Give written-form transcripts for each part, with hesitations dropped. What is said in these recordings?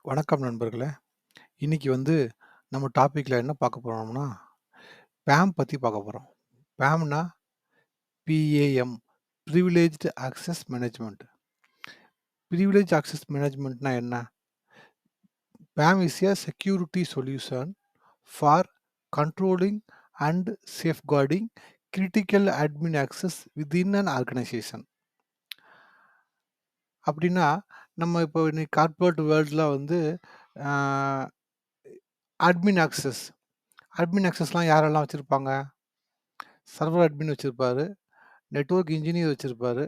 வணக்கம் நண்பர்களே. இன்னைக்கு நம்ம டாபிக்ல என்ன பார்க்க போறோம்னா, PAM பத்தி பார்க்க போறோம். PAMனா P A M privileged access management. Privilege access மேனேஜ்மென்ட்னா என்ன? PAM is a security solution for controlling and safeguarding critical admin access within an organization. அப்படின்னா, நம்ம இப்போ இன்னைக்கு கார்ப்பரேட் வேர்ல்ட்ல அ அட்மின் ஆக்சஸ் அட்மின் ஆக்சஸ்லாம் யாரெல்லாம் வச்சிருப்பாங்க? சர்வர் அட்மின் வச்சிருப்பாரு. நெட்வொர்க் இன்ஜினியர் வச்சிருப்பாரு.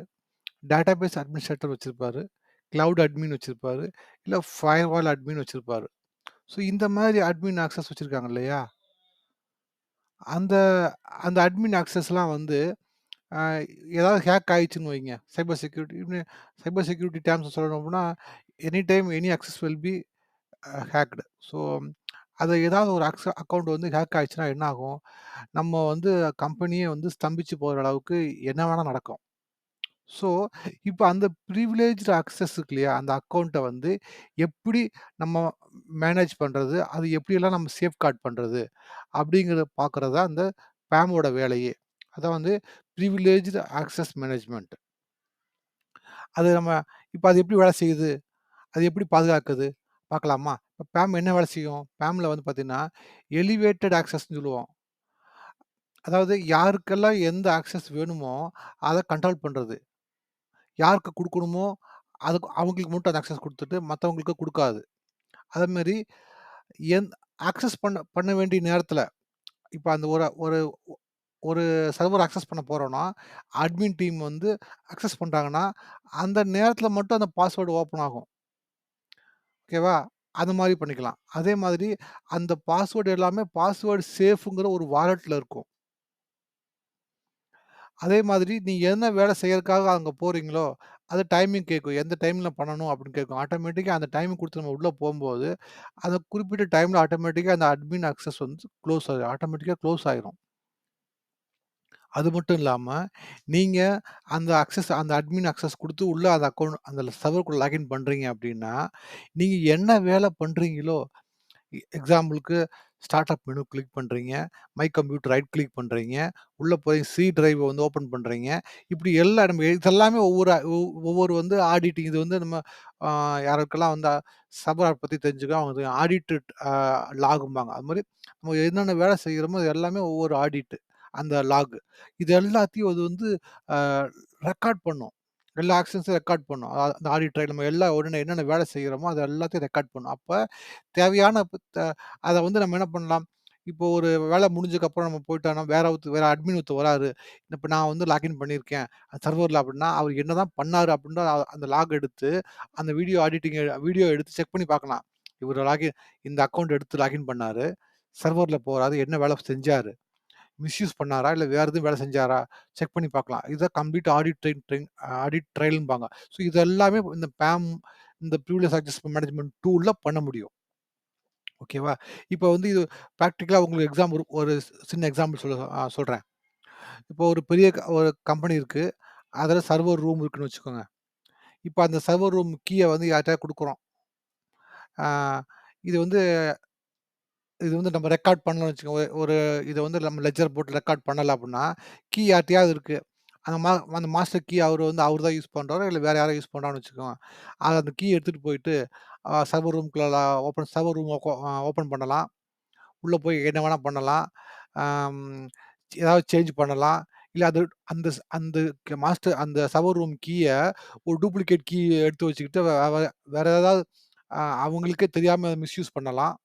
டேட்டாபேஸ் அட்மினிஸ்ட்ரேட்டர் வச்சிருப்பாரு. கிளவுட் அட்மின் வச்சிருப்பாரு. இல்ல ஃபயர்வால் அட்மின் வச்சிருப்பாரு. ஸோ இந்த மாரி அட்மின் ஆக்சஸ் வச்சிருக்காங்க இல்லையா? அந்த அந்த அட்மின் ஆக்சஸ்லாம் அ ஏதாவது ஹேக் ஆயிடுச்சுன்னு வைங்க. சைபர் செக்யூரிட்டி டெர்ம்ஸ் சொல்லணும் அப்டின்னா, any time any access will be hacked. So அது ஏதாவது ஒரு அக்கவுண்ட் ஹேக் ஆயிடுச்சுன்னா என்ன ஆகும்? நம்ம கம்பெனியே ஸ்தம்பிச்சு போற அளவுக்கு என்ன வேணா நடக்கும். ஸோ, இப்ப அந்த பிரிவிலேஜ்டு அக்சஸ் இருக்கு இல்லையா? அந்த அக்கவுண்ட்ட எப்படி நம்ம மேனேஜ் பண்றது? அது எப்படியெல்லாம் நம்ம சேஃப்கார்ட் பண்றது? அப்படிங்கிறத பார்க்குறது தான் அந்த பேமோட வேலையே. அதான் பிரிவிலேஜ்டு ஆக்சஸ் மேனேஜ்மென்ட். அது நம்ம இப்ப அது எப்படி வேலை செய்யுது? அது எப்படி பாதுகாக்குது? பார்க்கலாமா? இப்ப பேம் என்ன வேலை செய்யும்? பேம்ல பார்த்தீங்கன்னா, எலிவேட்டட் ஆக்சஸ்ன்னு சொல்லுவோம். அதாவது யாருக்கெல்லாம் எந்த ஆக்சஸ் வேணுமோ, அத கண்ட்ரோல் பண்றது. யாருக்கு குடுக்கணுமோ, அதுக்கு அவங்களுக்கு மட்டும் அந்த அக்சஸ் குடுத்துட்டு, மத்தவங்களுக்கு குடுக்காது. அதேமாரி எந் அக்சஸ் பண்ண பண்ண வேண்டிய நேரத்தில, இப்ப அந்த ஒரு ஒரு ஒரு சர்வர் அக்சஸ் பண்ண போறோம்னா, அட்மின் டீம் அக்சஸ் பண்றாங்கன்னா, அந்த நேரத்தில மட்டும் அந்த பாஸ்வேர்ட் ஓப்பன் ஆகும். ஓகேவா? அது மாரி பண்ணிக்கலாம். அதே மாதிரி அந்த பாஸ்வேர்ட் எல்லாமே பாஸ்வேர்ட் சேஃப்ங்கிற ஒரு வாலெட்ல இருக்கும். அதே மாதிரி நீங்க என்ன வேலை செய்யறதுக்காக அங்க போறீங்களோ, அது டைமிங் கேட்கும். எந்த டைம்ல பண்ணணும் அப்படின்னு கேட்கும். ஆட்டோமேட்டிக்கா அந்த டைம் குடுத்து நம்ம உள்ள போம்போது, அந்த குறிப்பிட்ட டைம்ல ஆட்டோமேட்டிக்கா அந்த அட்மின் அக்சஸ் குளோஸ் ஆயிரும். ஆட்டோமேட்டிக்கா குளோஸ் ஆயிரும். அது மட்டும் இல்லாம, நீங்க அந்த அட்மின் அக்சஸ் குடுத்து உள்ள அந்த அக்கவுண்ட் அந்த சர்வர்குள்ள லாகின் பண்றீங்க அப்படின்னா, நீங்க என்ன வேலை பண்றீங்களோ எக்ஸாம்பிளுக்கு ஸ்டார்ட் அப் மெனு கிளிக் பண்றீங்க. மை கம்ப்யூட்டர் ரைட் கிளிக் பண்றீங்க. உள்ள போய் சி டிரைவ் ஓப்பன் பண்றீங்க. இப்படி எல்லாம் நம்ம இதெல்லாமே ஒவ்வொரு ஆடிட்டிங் இது நம்ம அ யாருக்கெல்லாம் சர்வர் பத்தி தெரிஞ்சுக்கோ அவங்க ஆடிட்டட் லாகும்பாங்க. அது மாரி நம்ம என்னென்ன வேலை செய்கிறோமோ அது எல்லாமே ஒவ்வொரு ஆடிட் அந்த லாக். இது எல்லாத்தையும் அது அ ரெக்கார்ட் பண்ணும். எல்லா ஆக்ஷன்ஸும் ரெக்கார்ட் பண்ணும். அந்த ஆடிட் ட்ரைல் நம்ம எல்லா உடனே என்னென்ன வேலை செய்கிறோமோ அது எல்லாத்தையும் ரெக்கார்ட் பண்ணும். அப்ப தேவையான ப த அத நம்ம என்ன பண்ணலாம், இப்போ ஒரு வேலை முடிஞ்சதுக்கப்புறம் நம்ம போயிட்டோம்னா, வேற அட்மின் ஒருத்தர் வராரு. இப்ப நான் லாகின் பண்ணியிருக்கேன். சர்வர்ல அப்படின்னா, அவர் என்னதான் பண்ணாரு அப்படின்னு அந்த லாக் எடுத்து, அந்த வீடியோ எடுத்து செக் பண்ணி பார்க்கலாம். இவரு இந்த அக்கவுண்ட் எடுத்து லாகின் பண்ணாரு. சர்வர்ல போறாரு. என்ன வேலை செஞ்சாரு? மிஸ்யூஸ் பண்ணாரா? இல்ல வேற எதுவும் வேலை செஞ்சாரா? செக் பண்ணி பார்க்கலாம். இதுதான் கம்ப்ளீட் ஆடிட் ட்ரையல்ம்பாங்க. ஸோ இது எல்லாமே இந்த இந்த பிரிவிலேஜ் அக்சஸ் மேனேஜ்மென்ட் டூல்ல பண்ண முடியும். ஓகேவா? இப்ப இது பிராக்டிகலா உங்களுக்கு ஒரு ஒரு சின்ன எக்ஸாம்பிள் சொல்றேன். இப்போ ஒரு பெரிய ஒரு கம்பெனி இருக்கு. அதுல சர்வர் ரூம் இருக்குன்னு வச்சுக்கோங்க. இப்ப அந்த சர்வர் ரூம் கீய யார்ட்டயாவது குடுக்குறோம். ஆ இது இது நம்ம ரெக்கார்ட் பண்ணணும்னு வச்சுக்கோங்க. ஒரு இத நம்ம லெட்ஜர் போட்டு ரெக்கார்ட் பண்ணல அப்டின்னா, கீ யார்ட்டயாவது இருக்கு. அந்த மா அந்த மாஸ்டர் கீ அவரு தான் யூஸ் பண்றாரோ, இல்ல வேற யாரோ யூஸ் பண்றான்னு வச்சுக்கோங்க. அந்த கீ எடுத்துட்டு போயிட்டு சர்வர் ரூம்குள்ள சர்வர் ரூம் ஓப்பன் பண்ணலாம். உள்ள போய் என்ன வேணா பண்ணலாம். அம் ஏதாவது சேஞ்ச் பண்ணலாம். இல்ல அது அந்த ஸ் அந்த மாஸ்டர் அந்த சர்வர் ரூம் கீய ஒரு டூப்ளிகேட் கீ எடுத்து வச்சுக்கிட்டு வேற ஏதாவது அவங்களுக்கே தெரியாம மிஸ்யூஸ் பண்ணலாம்.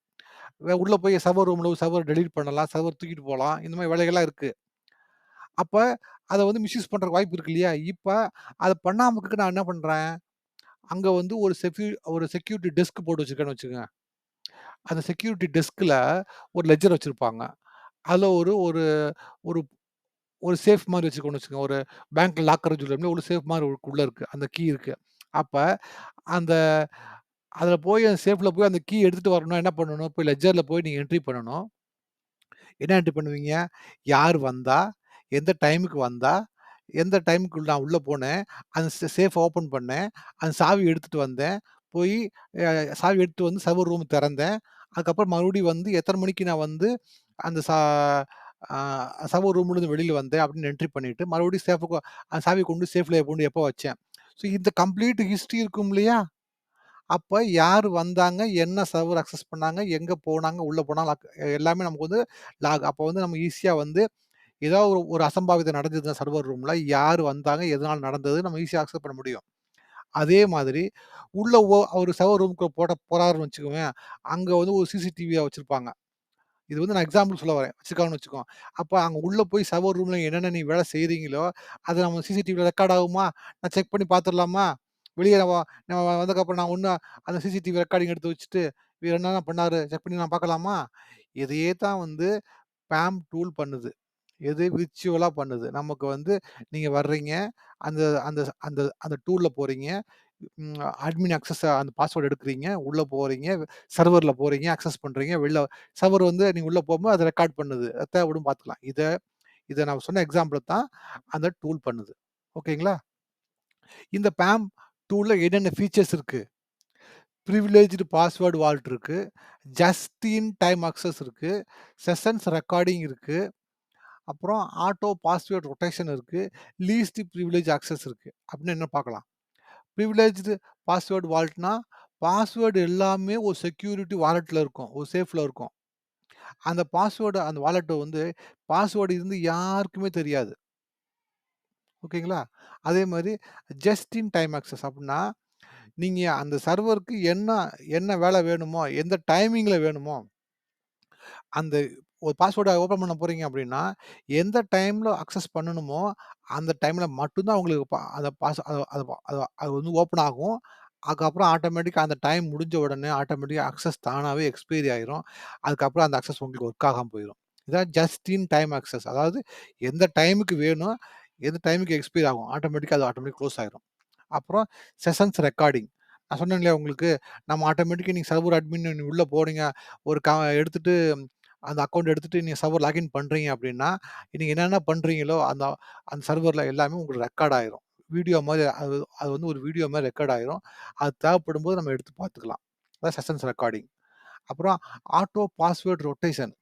உள்ள போய் சர்வர் டெலீட் பண்ணலாம். சர்வர் தூக்கிட்டு போலாம். இந்த மாரி வேலைகள்லாம் இருக்கு. அப்ப அத மிஸ்யூஸ் பண்றதுக்கு வாய்ப்பு இருக்கு இல்லையா? இப்ப அத பண்ணாம இருக்க நான் என்ன பண்றேன்? அங்க ஒரு செக்யூரிட்டி டெஸ்க் போட்டு வச்சிருக்கேன்னு வச்சுக்கங்க. அந்த செக்யூரிட்டி டெஸ்க்ல ஒரு லெட்ஜர் வச்சிருப்பாங்க. அதுல ஒரு ஒரு ஒரு ஒரு சேஃப் மாரி வச்சிருக்கோம்னு வச்சுக்கோங்க. ஒரு பேங்க் லாக்கர் சொல்லுவோம்ல, ஒரு சேஃப் மாரி உள்ள இருக்கு. அந்த கீ இருக்கு. அப்ப அந்த அதுல போய் அந்த சேஃப்ல போய் அந்த கீ எடுத்துட்டு வரணும்னா என்ன பண்ணணும்? போய் லெட்ஜர்ல போய் நீங்க என்ட்ரி பண்ணணும். என்ன என்ட்ரி பண்ணுவீங்க? யார் வந்தா? எந்த டைமுக்கு வந்தா? எந்த டைமுக்குள்ள நான் உள்ள போனேன்? அந்த சேஃப் ஓப்பன் பண்ணேன். அந்த சாவி எடுத்துட்டு வந்தேன். போயி அ சாவி எடுத்துட்டு வந்து சர்வர் ரூம் திறந்தேன். அதுக்கப்புறம் மறுபடியும் வந்து எத்தன மணிக்கு நான் வந்து அந்த அ சர்வர் ரூம்லருந்து வெளில வந்தேன் அப்படின்னு என்ட்ரி பண்ணிட்டு, மறுபடியும் அந்த சாவிய கொண்டு சேஃப்ல கொண்டு எப்போ வச்சேன். ஸோ இந்த கம்ப்ளீட் ஹிஸ்டரி இருக்கும் இல்லையா? அப்ப யாரு வந்தாங்க, என்ன சர்வர் அக்சஸ் பண்ணாங்க, எங்க போனாங்க, உள்ள போனாங்க, எல்லாமே நமக்கு வந்து அப்ப வந்து நம்ம ஈஸியா வந்து ஏதாவது ஒரு ஒரு அசம்பாவிதம் நடந்ததுன்னா சர்வர் ரூம்ல, யாரு வந்தாங்க, எதனால நடந்தது நம்ம ஈஸியா அக்சஸ் பண்ண முடியும். அதே மாதிரி உள்ள அவரு சர்வர் ரூம்க்குள்ள போறாருன்னு வச்சுக்கோங்களேன், அங்க வந்து ஒரு சிசிடிவியா வச்சிருப்பாங்க. இது வந்து நான் எக்ஸாம்பிள் சொல்ல வரேன். வச்சிருக்காங்கன்னு வச்சுக்கோ. அப்ப அங்க உள்ள போய் சர்வர் ரூம்ல என்னென்ன நீ வேலை செய்றீங்களோ, அது நம்ம சிசிடிவில ரெக்கார்ட் ஆகுமா? நான் செக் பண்ணி பார்த்துரலாமா? வெளிய நம்ம வந்ததுக்கப்புறம் நான் ஒண்ணு அந்த சிசிடிவி ரெக்கார்டிங் எடுத்து வச்சுட்டு, இவரு என்னென்ன பண்ணாரு செக் பண்ணி நான் பார்க்கலாமா? இதையே தான் வந்து ஸ்பாம் டூல் பண்ணுது. எது விர்ச்சுவலா பண்ணுது. நமக்கு வந்து நீங்க வர்றீங்க, அந்த அந்த அந்த அந்த டூல்ல போறீங்க. அட்மின் அக்சஸ் அந்த பாஸ்வேர்ட் எடுக்குறீங்க, உள்ள போறீங்க, சர்வர்ல போறீங்க, அக்சஸ் பண்றீங்க, சர்வர் வந்து நீங்க உள்ள போகும்போது அத ரெக்கார்ட் பண்ணுது. தேவைப்படும் பார்த்துக்கலாம். இத இத நான் சொன்ன எக்ஸாம்பிள தான் அந்த டூல் பண்ணுது. ஓகேங்களா? இந்த பாம் டூல்ல என்னென்ன ஃபீச்சர்ஸ் இருக்கு? பிரிவிலேஜ்டு பாஸ்வேர்ட் வால்ட் இருக்கு. ஜஸ்ட் இன் டைம் அக்சஸ் இருக்கு. செஷன்ஸ் ரெக்கார்டிங் இருக்கு. அப்புறம் ஆட்டோ பாஸ்வேர்ட் ரொட்டேஷன் இருக்கு. லீஸ்ட் பிரிவிலேஜ் அக்சஸ் இருக்கு. அப்படின்னு என்ன பார்க்கலாம். பிரிவிலேஜ்டு பாஸ்வேர்ட் வால்ட்னா, பாஸ்வேர்ட் எல்லாமே ஒரு செக்யூரிட்டி வாலெட்ல இருக்கும். ஒரு சேஃப்ல இருக்கும். அந்த வாலெட்ட வந்து பாஸ்வேர்ட் இருந்து யாருக்குமே தெரியாது. ஓகேங்களா? அதே மாரி ஜஸ்ட் இன் டைம் அக்சஸ் அப்டின்னா, நீங்க அந்த சர்வருக்கு என்ன என்ன வேலை வேணுமோ, எந்த டைமிங்ல வேணுமோ அந்த ஒரு பாஸ்வேர்ட ஓப்பன் பண்ண போறீங்க அப்படின்னா, எந்த டைம்ல அக்சஸ் பண்ணணுமோ, அந்த டைம்ல மட்டும் தான் உங்களுக்கு அந்த பாஸ் அது அது அது அது வந்து ஓப்பன் ஆகும். அதுக்கப்புறம் ஆட்டோமேட்டிக்கா அந்த டைம் முடிஞ்ச உடனே ஆட்டோமேட்டிக்கா அக்சஸ் தானாவே எக்ஸ்பைரி ஆயிரும். அதுக்கப்புறம் அந்த அக்சஸ் உங்களுக்கு ஒர்க் ஆகாம போயிரும். இதான் ஜஸ்ட் இன் டைம் அக்சஸ். அதாவது எந்த டைமுக்கு வேணும், எந்த டைமுக்கு எக்ஸ்பைரி ஆகும். ஆட்டோமேட்டிக்கா அது ஆட்டோமேட்டிக் குளோஸ் ஆயிரும். அப்புறம் செஷன்ஸ் ரெக்கார்டிங். நான் சொன்னேன் இல்லையா உங்களுக்கு, நம்ம ஆட்டோமேட்டிக்கா நீங்க சர்வர் அட்மின் நீங்க உள்ள போறீங்க. ஒரு எடுத்துட்டு அந்த அக்கவுண்ட் எடுத்துட்டு நீங்க சர்வர் லாகின் பண்றீங்க அப்படின்னா, நீங்க என்னென்ன பண்றீங்களோ, அந்த அந்த சர்வர்ல எல்லாமே உங்களுக்கு ரெக்கார்ட் ஆயிரும். வீடியோ மாரி அது அது வந்து ஒரு வீடியோ மாரி ரெக்கார்ட் ஆயிரும். அது தேவைப்படும்போது நம்ம எடுத்து பார்த்துக்கலாம். அதான் செஷன்ஸ் ரெக்கார்டிங். அப்புறம் ஆட்டோ பாஸ்வேர்ட் ரொட்டேஷன்.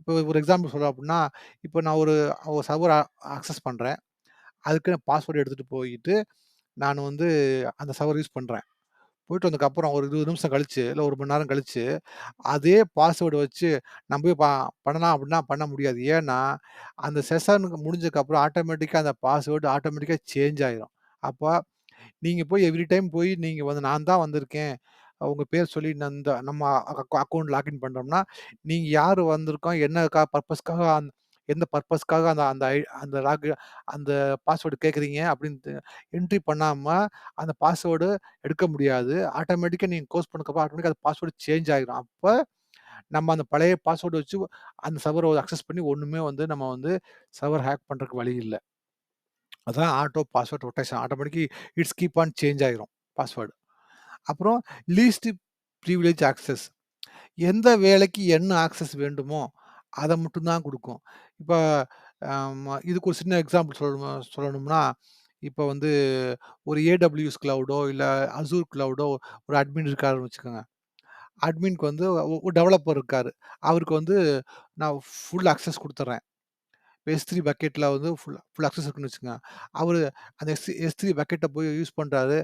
இப்போ ஒரு எக்ஸாம்பிள் சொல்லணும் அப்படின்னா, இப்போ நான் ஒரு ஒரு சர்வர் அக்சஸ் பண்றேன். அதுக்கு நான் பாஸ்வேர்ட் எடுத்துட்டு போயிட்டு, நான் வந்து அந்த சர்வர் யூஸ் பண்றேன். போயிட்டு வந்ததுக்கப்புறம் ஒரு 20 நிமிஷம் கழிச்சு, இல்ல 1 மணி நேரம் கழிச்சு, அதே பாஸ்வேர்ட் வச்சு நம்ம போய் பண்ணலாம் அப்படின்னா பண்ண முடியாது. ஏன்னா, அந்த செஷனுக்கு முடிஞ்சதுக்கப்புறம் ஆட்டோமேட்டிக்கா அந்த பாஸ்வேர்ட் ஆட்டோமேட்டிக்கா சேஞ்ச் ஆயிரும். அப்ப நீங்க போய் எவ்ரி டைம் போய் நீங்க வந்து நான் தான் வந்திருக்கேன். உங்க பேர் சொல்லி நான் இந்த நம்ம அக்கவுண்ட் லாகின் பண்றோம்னா, நீங்க யாரு வந்திருக்கோம், பர்ப்பஸ்க்காக எந்த பர்ப்பஸ்க்காக அந்த அந்த ஐ அந்த லாக் அந்த பாஸ்வேர்ட் கேட்குறீங்க அப்படின்னு என்ட்ரி பண்ணாம, அந்த பாஸ்வேர்டு எடுக்க முடியாது. ஆட்டோமேட்டிக்கா நீங்க குளோஸ் பண்ணதுக்கப்புறம் ஆட்டோமேட்டிக்கா அந்த பாஸ்வேர்ட் சேஞ்ச் ஆயிரும். அப்ப நம்ம அந்த பழைய பாஸ்வேர்ட் வச்சு அந்த சர்வர அக்சஸ் பண்ணி ஒண்ணுமே வந்து நம்ம வந்து சர்வர் ஹேக் பண்றதுக்கு வழி இல்ல. அதான் auto password rotation. Automatically it's keep on change ஆயிரும் பாஸ்வேர்டு. அப்புறம் லீஸ்ட் பிரிவிலேஜ் ஆக்சஸ். எந்த வேலைக்கு என்ன ஆக்சஸ் வேண்டுமோ, அத மட்டும் தான் குடுக்கும். இப்ப இதுக்கு ஒரு சின்ன எக்ஸாம்பிள் சொல்லணும்னா, இப்ப வந்து ஒரு AWS கிளவுடோ, இல்ல Azure கிளவுடோ ஒரு அட்மின் இருக்காருன்னு வச்சுக்கோங்க. அட்மின்க்கு வந்து ஒரு டெவலப்பர் இருக்காரு. அவருக்கு வந்து நான் ஃபுல் அக்சஸ் குடுத்துர்றேன். S3 பக்கெட்ல வந்து ஃபுல் அக்சஸ் இருக்குன்னு வச்சுக்கங்க. அவரு அந்த S3 பக்கெட்ட போய் யூஸ் பண்றாரு.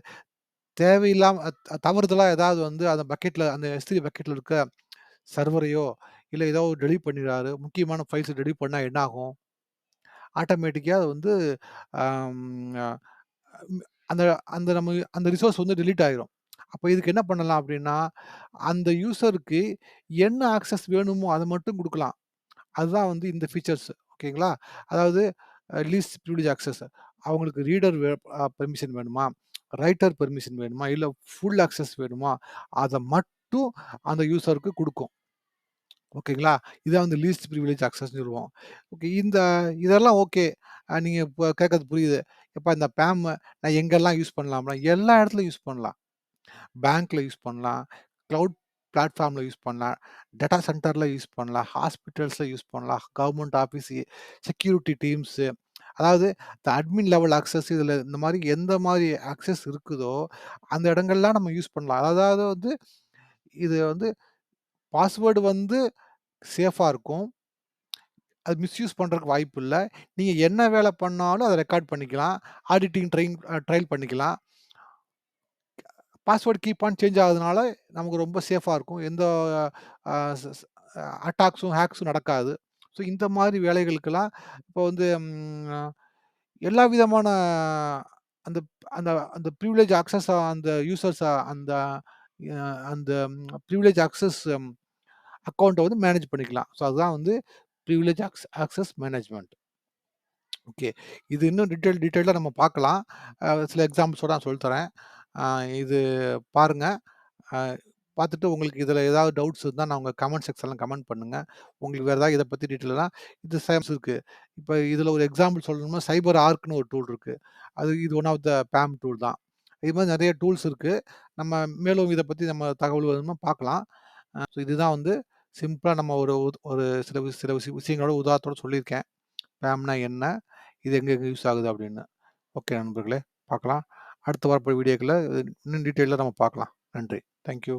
தேவையில்லாம தவறுதலா ஏதாவது வந்து அந்த பக்கெட்ல அந்த S3 பக்கெட்ல இருக்க சர்வரையோ, இல்ல ஏதோ டெலீட் பண்ணிறாரு. முக்கியமான ஃபைல்ஸ டெலீட் பண்ணா என்ன ஆகும்? ஆட்டோமேட்டிக்கா அது வந்து அம் அ ம் அந்த அந்த நம்ம அந்த ரிசோர்ஸ் வந்து டெலீட் ஆயிரும். அப்ப இதுக்கு என்ன பண்ணலாம் அப்டின்னா, அந்த யூசருக்கு என்ன ஆக்சஸ் வேணுமோ அத மட்டும் குடுக்கலாம். அதுதான் வந்து இந்த ஃபீச்சர்ஸ் ஓகேங்களா? அதாவது லீஸ்ட் பிரிவிலேஜ் ஆக்சஸ். அவங்களுக்கு ரீடர் பெர்மிஷன் வேணுமா? ரைட்டர் பெர்மிஷன் வேணுமா? இல்ல ஃபுல் ஆக்சஸ் வேணுமா? அத மட்டும் அந்த யூசருக்கு குடுக்கும். ஓகேங்களா? இதான் வந்து லீஸ்ட் பிரிவிலேஜ் அக்சஸ்ன்னு சொல்லுவோம். ஓகே. இதெல்லாம் ஓகே. நீங்க இப்ப கேட்கறது புரியுது. எப்பா இந்த பாம் நான் எங்கெல்லாம் யூஸ் பண்ணலாம்னா, எல்லா இடத்துலயும் யூஸ் பண்ணலாம். பேங்க்ல யூஸ் பண்ணலாம். கிளவுட் பிளாட்ஃபார்ம்ல யூஸ் பண்ணலாம். டேட்டா சென்டர்ல யூஸ் பண்ணலாம். ஹாஸ்பிட்டல்ஸ்ல யூஸ் பண்ணலாம். கவர்ன்மென்ட் ஆஃபீஸ், செக்யூரிட்டி டீம்ஸு, அதாவது இந்த அட்மின் லெவல் அக்சஸ் இதுல இந்த மாரி எந்த மாரி அக்சஸ் இருக்குதோ, அந்த இடங்கள்லாம் நம்ம யூஸ் பண்ணலாம். அதாவது வந்து இது வந்து பாஸ்வேர்டு வந்து சேஃபா இருக்கும். அது மிஸ்யூஸ் பண்றதுக்கு வாய்ப்பு இல்ல. நீங்க என்ன வேலை பண்ணாலும் அத ரெக்கார்ட் பண்ணிக்கலாம். ஆடிட்டிங் ட்ரையல் பண்ணிக்கலாம். பாஸ்வேர்ட் கீப் ஆன் சேஞ்ச் ஆகுறதுனால நமக்கு ரொம்ப சேஃபா இருக்கும். எந்த அ ஸ் ஸ் அட்டாக்ஸும், ஹேக்ஸும் நடக்காது. ஸோ இந்த மாதிரி வேலைகளுக்கெல்லாம் இப்போ வந்து எல்லா விதமான அந்த அந்த அந்த பிரிவிலேஜ் அக்சஸ் அந்த யூசர்ஸ் அந்த அந்த பிரிவிலேஜ் அக்சஸ் அக்கவுண்ட்ட வந்து மேனேஜ் பண்ணிக்கலாம். ஸோ அதுதான் வந்து பிரிவிலேஜ் அக்சஸ் மேனேஜ்மென்ட். ஓகே. இது இன்னும் டீட்டெயிலா நம்ம பார்க்கலாம். சில எக்ஸாம்பிள்ஸோட நான் சொல்லி தரேன். அ இது பாருங்க. அ பார்த்துட்டு உங்களுக்கு இதில ஏதாவது டவுட்ஸ் இருந்தா நான் உங்க கமெண்ட் செக்ஷன்ல கமெண்ட் பண்ணுங்க. உங்களுக்கு வேற ஏதாவது இத பத்தி டீட்டெயிலா இது இருக்கு. இப்ப இதில ஒரு எக்ஸாம்பிள் சொல்லணும்னா, சைபர் ஆர்க்ன்னு ஒரு டூல் இருக்கு. இது one of the bomb tool தான். இது மாரி நெறைய டூல்ஸ் இருக்கு. நம்ம மேலும் இத பத்தி நம்ம தகவல் வேணும்னா பார்க்கலாம். ஸோ இதுதான் வந்து சிம்பிளா நம்ம ஒரு ஒரு சில விஷயங்களோட உதாரணத்தோட சொல்லியிருக்கேன். பாம்னா என்ன? இது எங்கெங்க யூஸ் ஆகுது அப்படின்னு. ஓகே நண்பர்களே பார்க்கலாம். அடுத்து வரப்போற வீடியோக்கள்ல இன்னும் டீட்டெயிலா நம்ம பார்க்கலாம். நன்றி. Thank you.